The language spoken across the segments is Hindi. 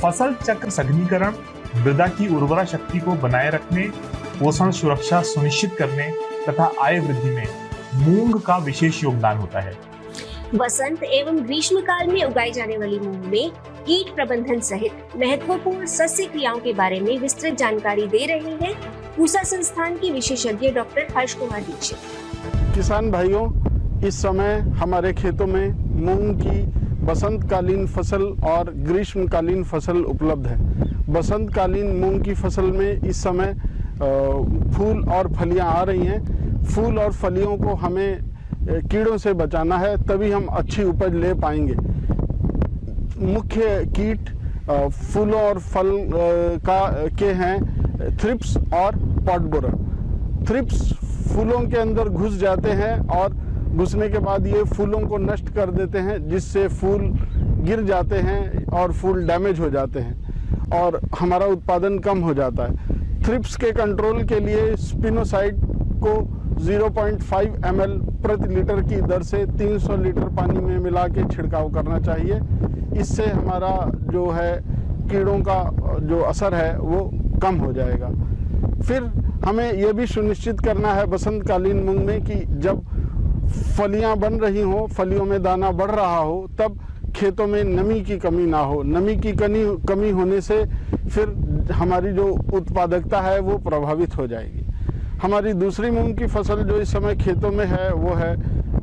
फसल चक्र सघनीकरण मृदा की उर्वरा शक्ति को बनाए रखने, पोषण सुरक्षा सुनिश्चित करने तथा आय वृद्धि में मूंग का विशेष योगदान होता है। वसंत एवं ग्रीष्म काल में उगाई जाने वाली मूंग में कीट प्रबंधन सहित महत्वपूर्ण सस्य क्रियाओं के बारे में विस्तृत जानकारी दे रहे हैं पूसा संस्थान के विशेषज्ञ डॉक्टर हर्ष कुमार दीक्षित। किसान भाइयों, इस समय हमारे खेतों में मूंग की बसंतकालीन फसल और ग्रीष्मकालीन फसल उपलब्ध है। बसंतकालीन मूंग की फसल में इस समय फूल और फलियां आ रही हैं। फूल और फलियों को हमें कीड़ों से बचाना है, तभी हम अच्छी उपज ले पाएंगे। मुख्य कीट फूलों और फल के हैं थ्रिप्स और पॉट बोरर। थ्रिप्स फूलों के अंदर घुस जाते हैं और घुसने के बाद ये फूलों को नष्ट कर देते हैं, जिससे फूल गिर जाते हैं और फूल डैमेज हो जाते हैं और हमारा उत्पादन कम हो जाता है। थ्रिप्स के कंट्रोल के लिए स्पिनोसाइड को 0.5 ml प्रति लीटर की दर से 300 लीटर पानी में मिला के छिड़काव करना चाहिए। इससे हमारा जो है कीड़ों का जो असर है वो कम हो जाएगा। फिर हमें ये भी सुनिश्चित करना है बसंतकालीन मूंग में कि जब फलियां बन रही हों, फलियों में दाना बढ़ रहा हो, तब खेतों में नमी की कमी ना हो। नमी की कमी होने से फिर हमारी जो उत्पादकता है वो प्रभावित हो जाएगी। हमारी दूसरी मूंग की फसल जो इस समय खेतों में है वो है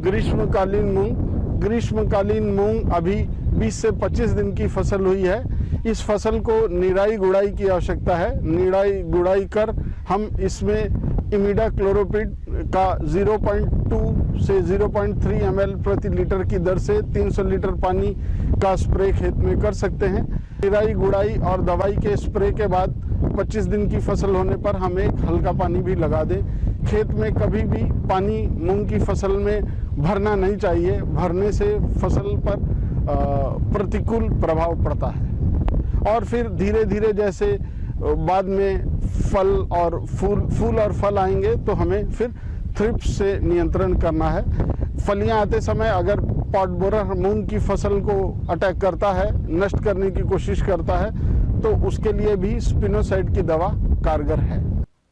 ग्रीष्मकालीन मूंग। ग्रीष्मकालीन मूंग अभी 20 से 25 दिन की फसल हुई है। इस फसल को निराई गुड़ाई की आवश्यकता है। निराई गुड़ाई कर हम इसमें इमिडाक्लोरोपिड का 0.2 से 0.3 ml प्रति लीटर की दर से 300 लीटर पानी का स्प्रे खेत में कर सकते हैं। निराई गुड़ाई और दवाई के स्प्रे के बाद 25 दिन की फसल होने पर हम एक हल्का पानी भी लगा दें। खेत में कभी भी पानी मूंग की फसल में भरना नहीं चाहिए। भरने से फसल पर प्रतिकूल प्रभाव पड़ता है। और फिर धीरे धीरे जैसे बाद में फल और फूल और फल आएंगे तो हमें फिर थ्रिप्स से नियंत्रण करना है। फलियां आते समय अगर पॉट बोरर मूंग की फसल को अटैक करता है, नष्ट करने की कोशिश करता है, तो उसके लिए भी स्पिनोसाइड की दवा कारगर है।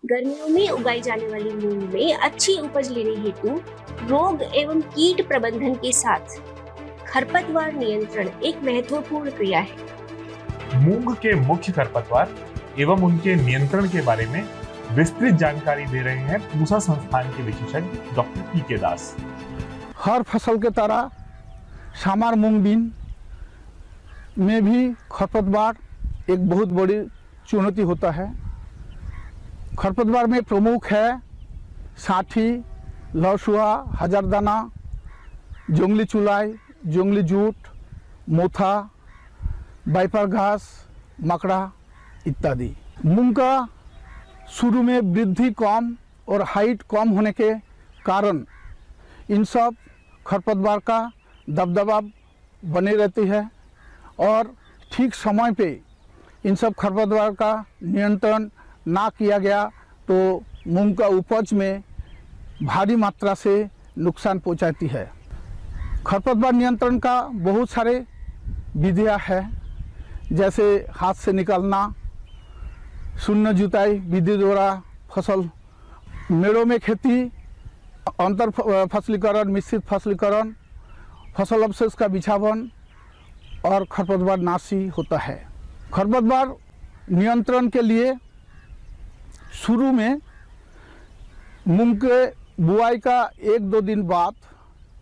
गर्मियों में उगाई जाने वाली मूंग में अच्छी उपज लेने हेतु रोग एवं कीट प्रबंधन के साथ खरपतवार नियंत्रण एक महत्वपूर्ण क्रिया है। मूंग के मुख्य खरपतवार एवं उनके नियंत्रण के बारे में विस्तृत जानकारी दे रहे हैं पूसा संस्थान के विशेषज्ञ डॉक्टर पी.के. दास। हर फसल के तरह सामार मूंग बीन में भी खरपतवार एक बहुत बड़ी चुनौती होता है। खरपतवार में प्रमुख है साठी, लहसुआ, हजारदाना, जंगली चुलाई, जंगली जूट, मोथा, वाइपर घास, मकड़ा इत्यादि। मूंग का शुरू में वृद्धि कम और हाइट कम होने के कारण इन सब खरपतवार का दबदबा बने रहती है और ठीक समय पे इन सब खरपतवार का नियंत्रण ना किया गया तो मूंग का उपज में भारी मात्रा से नुकसान पहुंचाती है। खरपतवार नियंत्रण का बहुत सारे विधियां हैं, जैसे हाथ से निकालना, शून्य जुताई विधि द्वारा फसल, मेड़ों में खेती, अंतर फसलीकरण, मिश्रित फसलीकरण, फसल अवशेष का बिछावन और खरपतवार नाशी होता है। खरपतवार नियंत्रण के लिए शुरू में मूंग के बुआई का 1-2 दिन बाद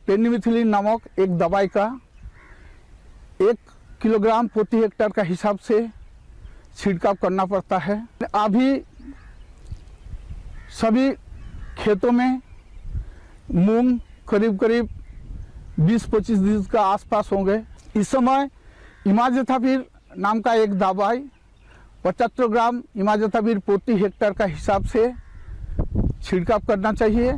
पेनिमिथिलिन नामक एक दवाई का 1 किलोग्राम प्रति हेक्टेयर का हिसाब से छिड़काव करना पड़ता है। अभी सभी खेतों में मूंग करीब 20-25 दिन का आसपास होंगे। इस समय इमाज़ेथाविर नाम का एक दवाई 75 ग्राम इमाज़ेथाविर प्रति हेक्टेयर का हिसाब से छिड़काव करना चाहिए।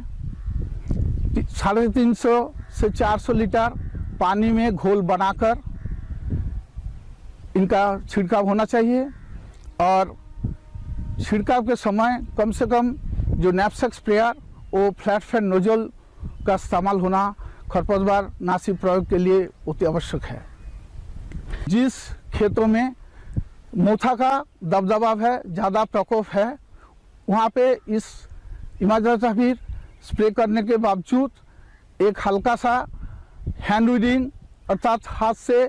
350 से 400 लीटर पानी में घोल बनाकर इनका छिड़काव होना चाहिए और छिड़काव के समय कम से कम जो नैपसेक स्प्रेयर वो फ्लैट फैन नोजल का इस्तेमाल होना खरपतवार नाशी प्रयोग के लिए अति आवश्यक है। जिस खेतों में मोथा का दबदबा है, ज़्यादा प्रकोप है, वहाँ पे इस इमाजिनाटाविर स्प्रे करने के बावजूद एक हल्का सा हैंड वीडिंग अर्थात हाथ से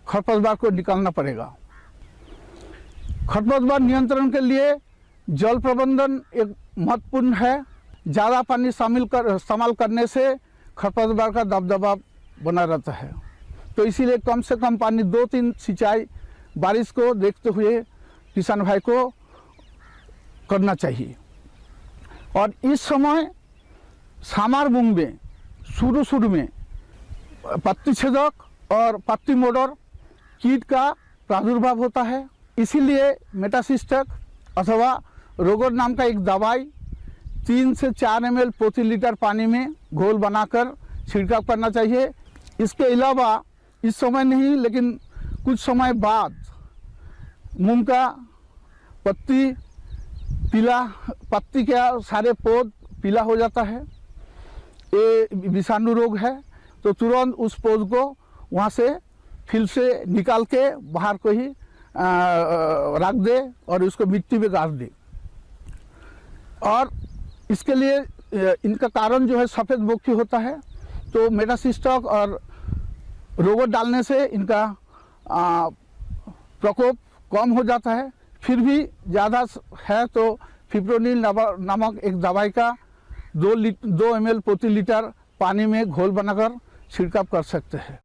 खरपतवार को निकालना पड़ेगा। खरपतवार नियंत्रण के लिए जल प्रबंधन एक महत्वपूर्ण है। ज़्यादा पानी इस्तेमाल करने से खरपतवार का दबदबा बना रहता है, तो इसीलिए कम से कम पानी 2-3 सिंचाई बारिश को देखते हुए किसान भाई को करना चाहिए। और इस समय सामार मूंग में शुरू में पत्ती छेदक और पत्ती मोड़र कीट का प्रादुर्भाव होता है, इसीलिए मेटासिस्टक अथवा रोगर नाम का एक दवाई 3 से 4 ml प्रति लीटर पानी में घोल बनाकर छिड़काव करना चाहिए। इसके अलावा इस समय नहीं लेकिन कुछ समय बाद मूंग का पत्ती का सारे पौध पीला हो जाता है, ये विषाणु रोग है, तो तुरंत उस पौध को वहाँ से फिर से निकाल के बाहर को ही रख दे और उसको मिट्टी में गाड़ दे। और इसके लिए इनका कारण जो है सफ़ेद बोकी होता है, तो मेटासिस्टक और रोगर डालने से इनका प्रकोप कम हो जाता है। फिर भी ज़्यादा है तो फिप्रोनिल नामक एक दवाई का 2 ml प्रति लीटर पानी में घोल बनाकर छिड़काव कर सकते हैं।